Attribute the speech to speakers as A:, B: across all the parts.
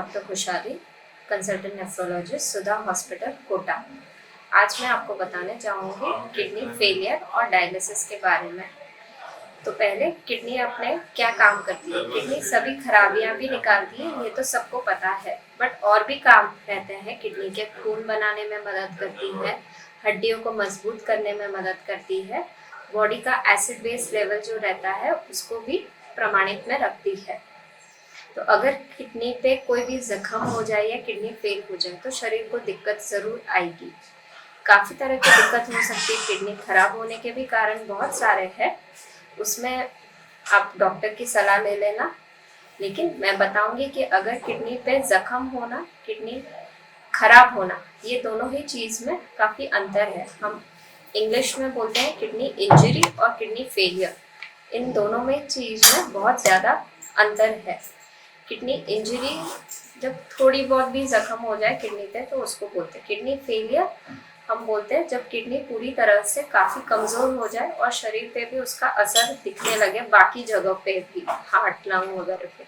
A: Doctor खुशहाली, consultant nephrologist, सुधा hospital, Kota. आज मैं आपको बताने चाहूँगी किडनी फेलियर और डायलिसिस के बारे में। तो पहले किडनी अपने क्या काम करती है। किडनी सभी खराबियां भी निकालती है, ये तो सबको पता है, बट और भी काम रहते हैं किडनी के। खून बनाने में मदद करती है, हड्डियों को मजबूत करने में मदद करती है, बॉडी का एसिड बेस लेवल जो रहता है उसको भी प्रमाणित में रखती है। तो अगर किडनी पे कोई भी जख्म हो जाए या किडनी फेल हो जाए तो शरीर को दिक्कत जरूर आएगी। काफ़ी तरह की दिक्कत हो सकती है। किडनी खराब होने के भी कारण बहुत सारे हैं, उसमें आप डॉक्टर की सलाह ले लेना। लेकिन मैं बताऊंगी कि अगर किडनी पे जख्म होना, किडनी खराब होना, ये दोनों ही चीज़ में काफ़ी अंतर है। हम इंग्लिश में बोलते हैं किडनी इंजरी और किडनी फेलियर। इन दोनों में चीज़ में बहुत ज़्यादा अंतर है। किडनी इंजरी जब थोड़ी बहुत भी जख्म हो जाए किडनी पे तो उसको बोलते हैं। किडनी फेलियर हम बोलते हैं जब किडनी पूरी तरह से काफ़ी कमज़ोर हो जाए और शरीर पे भी उसका असर दिखने लगे, बाकी जगह पे भी, हार्ट, लंग वगैरह पे।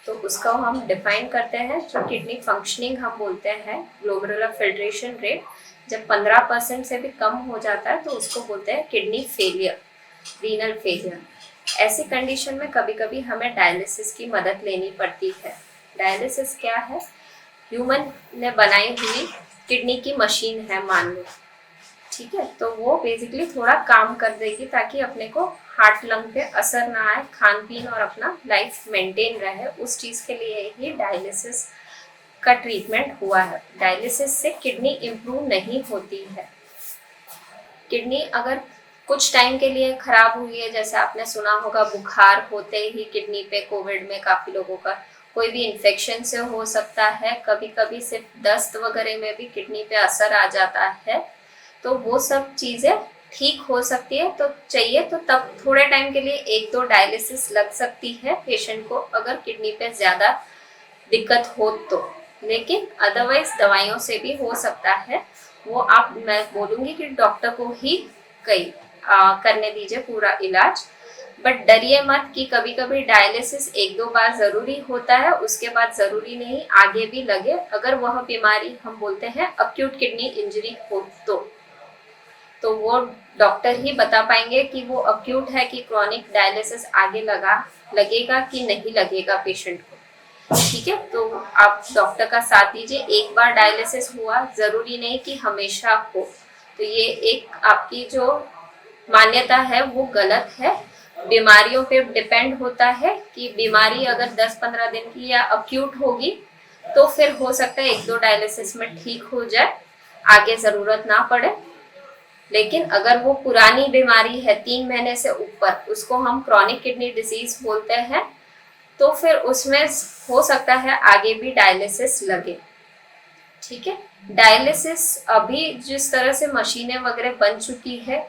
A: तो उसका हम डिफाइन करते हैं जो किडनी फंक्शनिंग हम बोलते हैं, ग्लोमेरुलर फिल्ट्रेशन रेट जब 15% से भी कम हो जाता है तो उसको बोलते हैं किडनी फेलियर, रीनल फेलियर। ऐसी कंडीशन में कभी कभी हमें डायलिसिस की मदद लेनी पड़ती है। डायलिसिस क्या है? ह्यूमन ने बनाई हुई किडनी की मशीन है मान लो, ठीक है। तो वो बेसिकली थोड़ा काम कर देगी ताकि अपने को हार्ट लंग पे असर ना आए, खान पीन और अपना लाइफ मेंटेन रहे। उस चीज़ के लिए ही डायलिसिस का ट्रीटमेंट हुआ है। डायलिसिस से किडनी इम्प्रूव नहीं होती है। किडनी अगर कुछ टाइम के लिए खराब हुई है, जैसे आपने सुना होगा बुखार होते ही किडनी पे, कोविड में काफ़ी लोगों का, कोई भी इन्फेक्शन से हो सकता है, कभी कभी सिर्फ दस्त वगैरह में भी किडनी पे असर आ जाता है। तो वो सब चीज़ें ठीक हो सकती है। तो चाहिए तो तब थोड़े टाइम के लिए 1-2 डायलिसिस लग सकती है पेशेंट को, अगर किडनी पे ज़्यादा दिक्कत हो तो। लेकिन अदरवाइज दवाइयों से भी हो सकता है। वो आप, मैं बोलूँगी कि डॉक्टर को ही करने दीजिए पूरा इलाज। बट डरिए मत कि कभी कभी डायलिसिस 1-2 बार ज़रूरी होता है, उसके बाद ज़रूरी नहीं आगे भी लगे। अगर वह बीमारी हम बोलते हैं अक्यूट किडनी इंजरी हो तो वो डॉक्टर ही बता पाएंगे कि वो अक्यूट है कि क्रॉनिक। डायलिसिस आगे लगेगा कि नहीं लगेगा पेशेंट को, ठीक है। तो आप डॉक्टर का साथ दीजिए। एक बार डायलिसिस हुआ जरूरी नहीं कि हमेशा हो। तो ये एक आपकी जो मान्यता है वो गलत है। बीमारियों पे डिपेंड होता है कि बीमारी अगर 10-15 दिन की या अक्यूट होगी तो फिर हो सकता है 1-2 डायलिसिस में ठीक हो जाए, आगे जरूरत ना पड़े। लेकिन अगर वो पुरानी बीमारी है 3 महीने से ऊपर, उसको हम क्रॉनिक किडनी डिजीज बोलते हैं, तो फिर उसमें हो सकता है आगे भी डायलिसिस लगे, ठीक है। डायलिसिस अभी जिस तरह से मशीनें वगैरह बन चुकी है,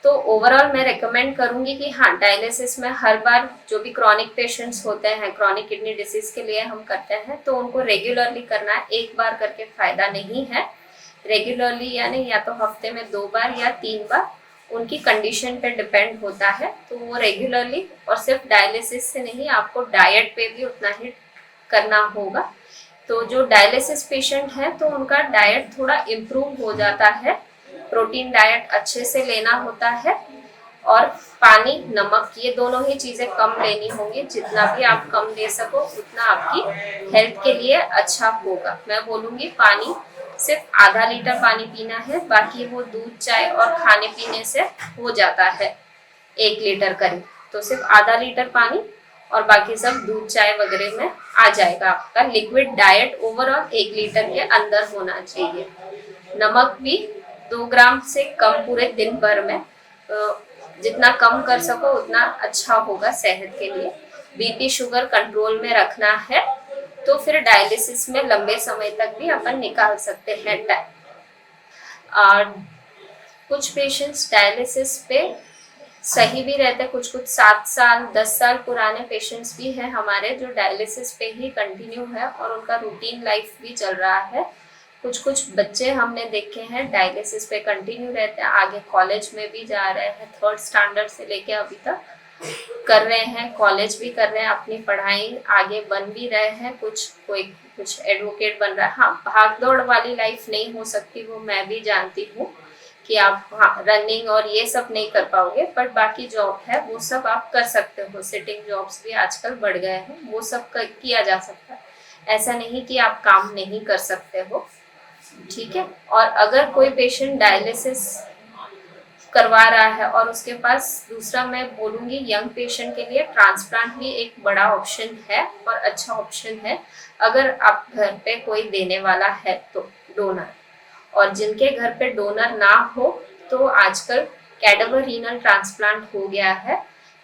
A: तो ओवरऑल मैं रेकमेंड करूंगी कि हाँ, डायलिसिस में हर बार जो भी क्रॉनिक पेशेंट्स होते हैं, क्रॉनिक किडनी डिजीज के लिए हम करते हैं, तो उनको रेगुलरली करना है। एक बार करके फायदा नहीं है। रेगुलरली यानी या तो हफ्ते में 2 बार या 3 बार, उनकी कंडीशन पे डिपेंड होता है। तो वो रेगुलरली, और सिर्फ डायलिसिस से नहीं, आपको डाइट पे भी उतना ही करना होगा। तो जो डायलिसिस पेशेंट है तो उनका डाइट थोड़ा इम्प्रूव हो जाता है। प्रोटीन डाइट अच्छे से लेना होता है, और पानी, नमक, ये दोनों ही चीज़ें कम लेनी होंगी। जितना भी आप कम ले सको उतना आपकी हेल्थ के लिए अच्छा होगा। मैं बोलूँगी पानी सिर्फ आधा लीटर पानी पीना है, बाकी वो दूध, चाय और खाने पीने से हो जाता है 1 लीटर करीब। तो सिर्फ आधा लीटर पानी और बाकी सब दूध, चाय वगैरह में आ जाएगा। आपका लिक्विड डाइट ओवरऑल 1 लीटर के अंदर होना चाहिए। नमक भी 2 ग्राम से कम पूरे दिन भर में, जितना कम कर सको उतना अच्छा होगा सेहत के लिए। बीपी, शुगर कंट्रोल में रखना है, तो फिर डायलिसिस में लंबे समय तक भी अपन निकाल सकते हैं टाइम। कुछ पेशेंट्स डायलिसिस पे सही भी रहते हैं, कुछ 7 साल 10 साल पुराने पेशेंट्स भी हैं हमारे जो डायलिसिस पे ही कंटिन्यू है और उनका रूटीन लाइफ भी चल रहा है। कुछ बच्चे हमने देखे हैं डायलिसिस पे कंटिन्यू रहते हैं, आगे कॉलेज में भी जा रहे हैं, 3rd स्टैंडर्ड से लेके अभी तक। कर रहे हैं, कॉलेज भी कर रहे हैं, अपनी पढ़ाई आगे बन भी रहे हैं, कुछ एडवोकेट बन रहा है। हाँ, भाग दौड़ वाली लाइफ नहीं हो सकती, वो मैं भी जानती हूँ कि आप हाँ रनिंग और ये सब नहीं कर पाओगे, बट बाकी जॉब है वो सब आप कर सकते हो। सिटिंग जॉब्स भी आजकल बढ़ गए हैं, वो सब किया जा सकता है। ऐसा नहीं कि आप काम नहीं कर सकते हो, ठीक है। और अगर कोई पेशेंट डायलिसिस करवा रहा है और उसके पास दूसरा, मैं बोलूँगी यंग पेशेंट के लिए ट्रांसप्लांट भी एक बड़ा ऑप्शन है और अच्छा ऑप्शन है, अगर आप घर पे कोई देने वाला है तो, डोनर। और जिनके घर पे डोनर ना हो तो आजकल कैडावर रीनल ट्रांसप्लांट हो गया है,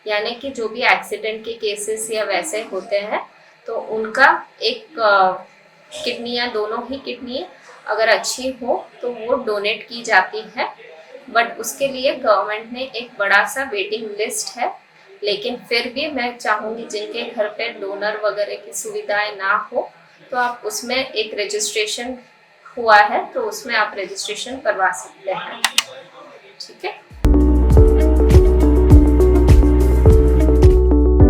A: यानी कि जो भी एक्सीडेंट के केसेस या वैसे होते हैं तो उनका एक किडनी या दोनों ही किडनी अगर अच्छी हो तो वो डोनेट की जाती है। बट उसके लिए गवर्नमेंट ने एक बड़ा सा वेटिंग लिस्ट है, लेकिन फिर भी मैं चाहूँगी जिनके घर पे डोनर वगैरह की सुविधाएं ना हो तो आप उसमें एक रजिस्ट्रेशन हुआ है तो उसमें आप रजिस्ट्रेशन करवा सकते हैं, ठीक है।